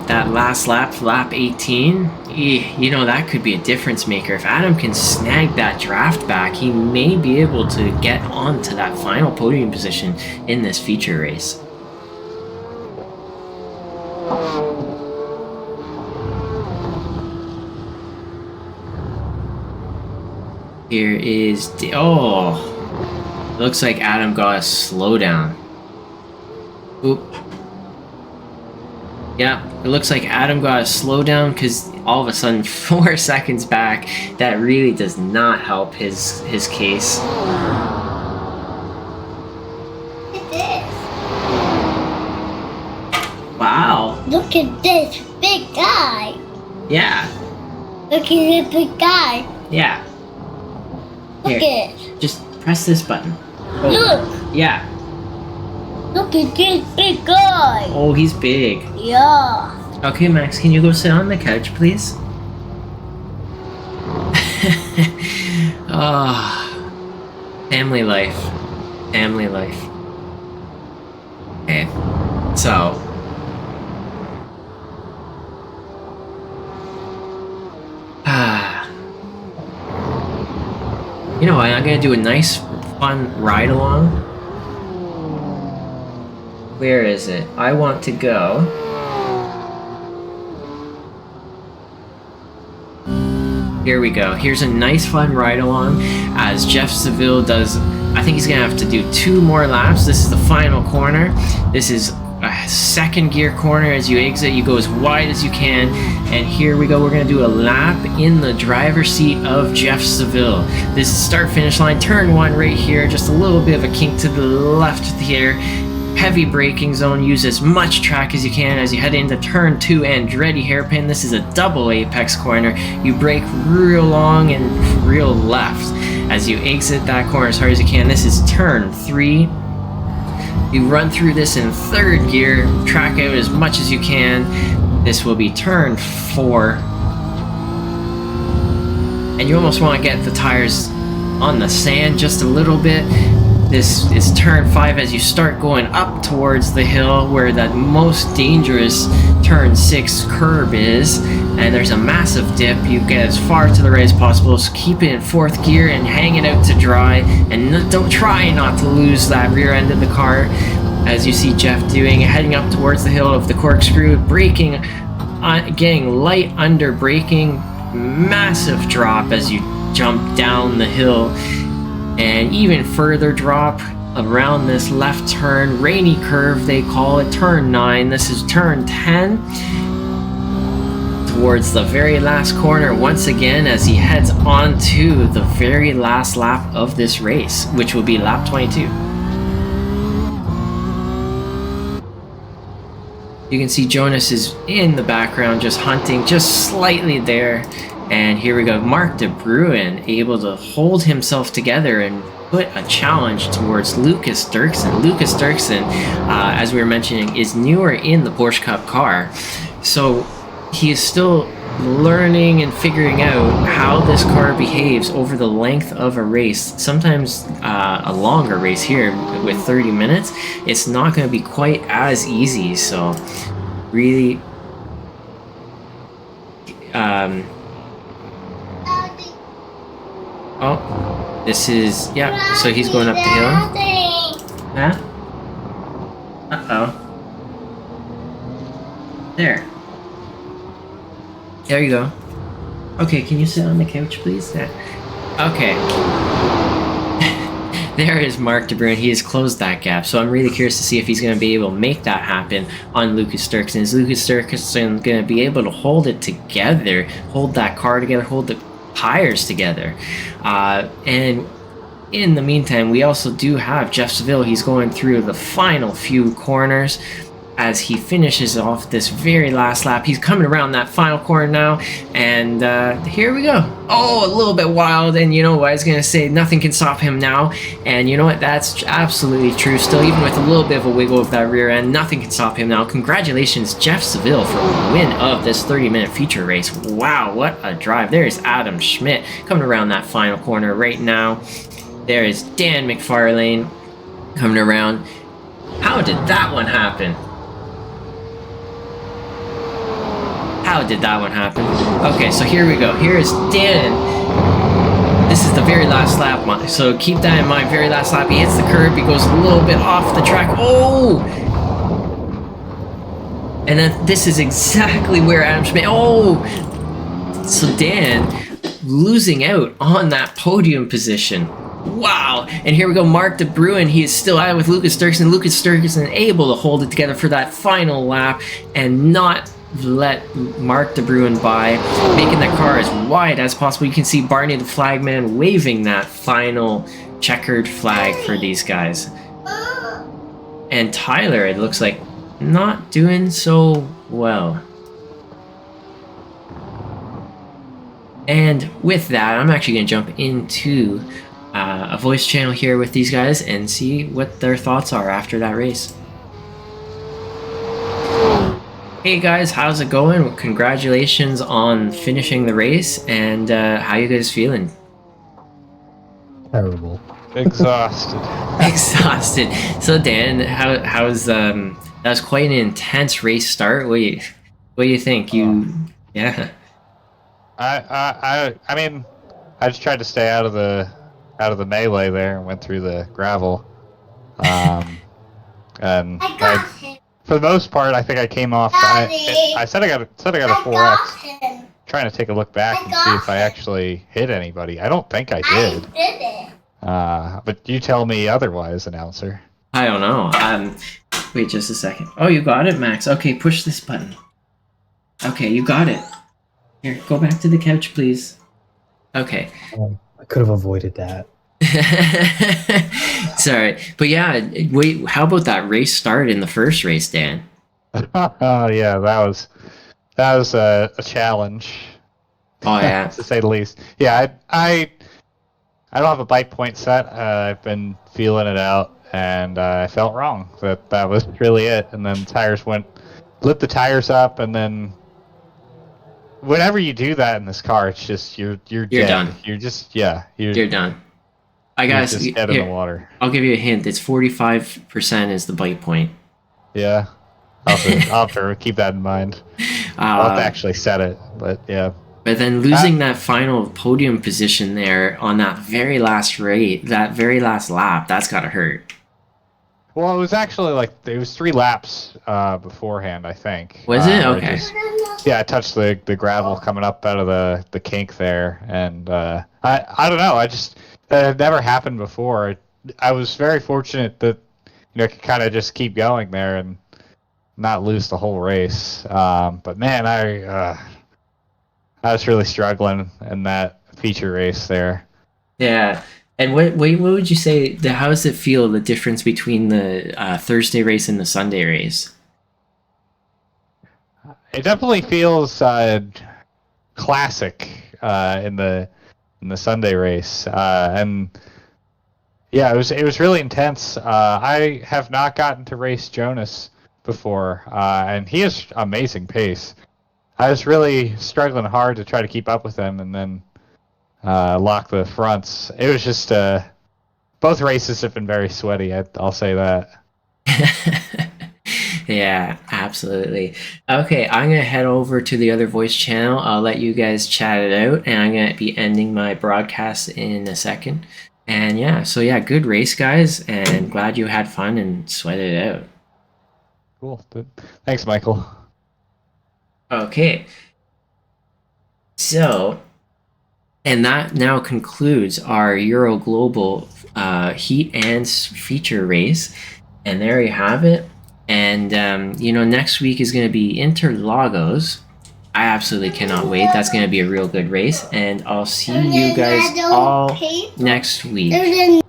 that last lap, lap 18, you know, that could be a difference maker. If Adam can snag that draft back, he may be able to get onto that final podium position in this feature race. Here is... Oh! Looks like Adam got a slowdown. Oop. Yeah, it looks like Adam got a slowdown because all of a sudden 4 seconds back. That really does not help his case. Look at this. Wow. Look at this big guy. Yeah. Look at this big guy. Yeah. Look Here, at it. just press this button. Oh. Look. Yeah. Look at this big guy. Oh, he's big. Yeah. Okay, Max, can you go sit on the couch, please? Ah, family life. Family life. Okay, so. You know what, I'm gonna do a nice, fun ride along. Where is it? I want to go. Here we go. Here's a nice fun ride along as Jeff Seville does. I think he's gonna have to do 2 more laps. This is the final corner. This is a second gear corner. As you exit, you go as wide as you can. And here we go. We're gonna do a lap in the driver's seat of Jeff Seville. This is start finish line. Turn 1 right here. Just a little bit of a kink to the left here. Heavy braking zone. Use as much track as you can as you head into turn 2 Andretti hairpin. This is a double apex corner. You brake real long and real left as you exit that corner as hard as you can. This is turn 3. You run through this in 3rd gear. Track out as much as you can. This will be turn 4. And you almost want to get the tires on the sand just a little bit. This is turn 5 as you start going up towards the hill where that most dangerous turn 6 curb is. And there's a massive dip. You get as far to the right as possible. So keep it in 4th gear and hang it out to dry. And don't try not to lose that rear end of the car. As you see Jeff doing, heading up towards the hill of the corkscrew, braking, getting light under braking. Massive drop as you jump down the hill. And even further drop around this left turn, rainy curve they call it, turn 9. This is turn 10. Towards the very last corner once again as he heads on to the very last lap of this race, which will be lap 22. You can see Jonas is in the background just hunting just slightly there. And here we go, Mark de Bruin able to hold himself together and put a challenge towards Lucas Dirksen. Lucas Dirksen, as we were mentioning, is newer in the Porsche Cup car. So he is still learning and figuring out how this car behaves over the length of a race. Sometimes a longer race here with 30 minutes, it's not going to be quite as easy. So really, oh, this is, yeah, so he's going up the hill. Huh? Uh-oh. There. There you go. Okay, can you sit on the couch, please? There. Okay. There is Mark De Bruin. He has closed that gap, so I'm really curious to see if he's going to be able to make that happen on Lucas Sturkson. Is Lucas Sturkson going to be able to hold it together, hold that car together, hold the tires together? And in the meantime, we also do have Jeff Seville. He's going through the final few corners as he finishes off this very last lap. He's coming around that final corner now, and here we go. Oh, a little bit wild, and you know what I was gonna say, nothing can stop him now, and you know what, that's absolutely true. Still, even with a little bit of a wiggle of that rear end, nothing can stop him now. Congratulations, Jeff Seville, for the win of this 30-minute feature race. Wow, what a drive. There is Adam Schmidt coming around that final corner right now. There is Dan McFarlane coming around. How did that one happen? How did that one happen? Okay, so here we go. Here is Dan. This is the very last lap, so keep that in mind. Very last lap. He hits the curb. He goes a little bit off the track. Oh! And then this is exactly where Adam Schmidt... Oh! So Dan losing out on that podium position. Wow! And here we go, Mark De Bruin. He is still at it with Lucas Sturkson. Lucas Sturkson able to hold it together for that final lap and not let Mark De Bruin by, making that car as wide as possible. You can see Barney the flagman waving that final checkered flag for these guys. And Tyler, it looks like, not doing so well. And with that, I'm actually going to jump into a voice channel here with these guys and see what their thoughts are after that race. Hey guys, how's it going? Congratulations on finishing the race, and how you guys feeling? Terrible. Exhausted. Exhausted. So Dan, how's that was quite an intense race start. What do you think? Yeah. I mean, I just tried to stay out of the melee there and went through the gravel. And for the most part, I think I came off. I said I got a 4X. Trying to take a look back and see if I actually hit anybody. I don't think I did. But you tell me otherwise, announcer. I don't know. Wait just a second. Oh, you got it, Max. Okay, push this button. Okay, you got it. Here, go back to the couch, please. Okay. I could have avoided that. Sorry, but yeah, wait, how about that race start in the first race, Dan? Yeah, that was a challenge. Oh yeah, to say the least. Yeah, I don't have a bike point set. I've been feeling it out, and I felt wrong. That was really it. And then lit the tires up, and then whenever you do that in this car, it's just you're dead. Done. You're just you're done. I guess just dead in the water. I'll give you a hint. It's 45% is the bite point. Yeah, I'll have to keep that in mind. I'll have to actually set it, but yeah. But then losing that final podium position there on that very last lap, that's gotta hurt. Well, it was actually it was 3 laps beforehand, I think. Was it? Okay. I touched the gravel coming up out of the kink there, and I don't know. That had never happened before. I was very fortunate that I could kind of just keep going there and not lose the whole race. But man, I was really struggling in that feature race there. Yeah. And what would you say? How does it feel, the difference between the Thursday race and the Sunday race? It definitely feels classic in the Sunday race, and yeah, it was really intense. I have not gotten to race Jonas before, and he has amazing pace. I was really struggling hard to try to keep up with them, and then lock the fronts. It was just both races have been very sweaty. I'll say that. Yeah, absolutely. Okay, I'm gonna head over to the other voice channel. I'll let you guys chat it out, and I'm gonna be ending my broadcast in a second. And yeah, so yeah, good race, guys, and glad you had fun and sweated it out. Cool. Thanks, Michael. Okay, so, and that now concludes our Euro Global heat and feature race. And there you have it. And, next week is going to be Interlagos. I absolutely cannot wait. That's going to be a real good race. And I'll see you guys all next week.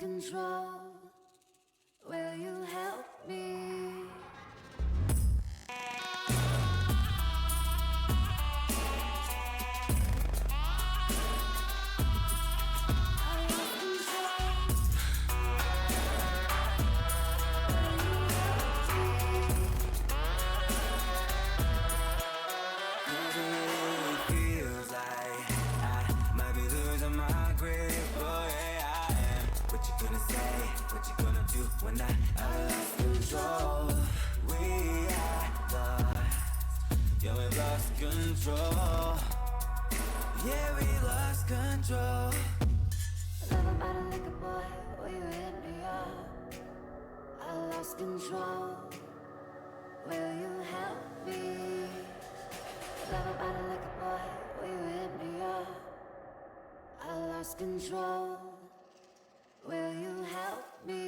Control, will you help me? When I lost control, we had lost. Yeah, we lost control. Yeah, we lost control. Love about a liquor boy, will you hit me up? I lost control. Will you help me? Love about a liquor boy, will you hit me up? I lost control. Will you help me?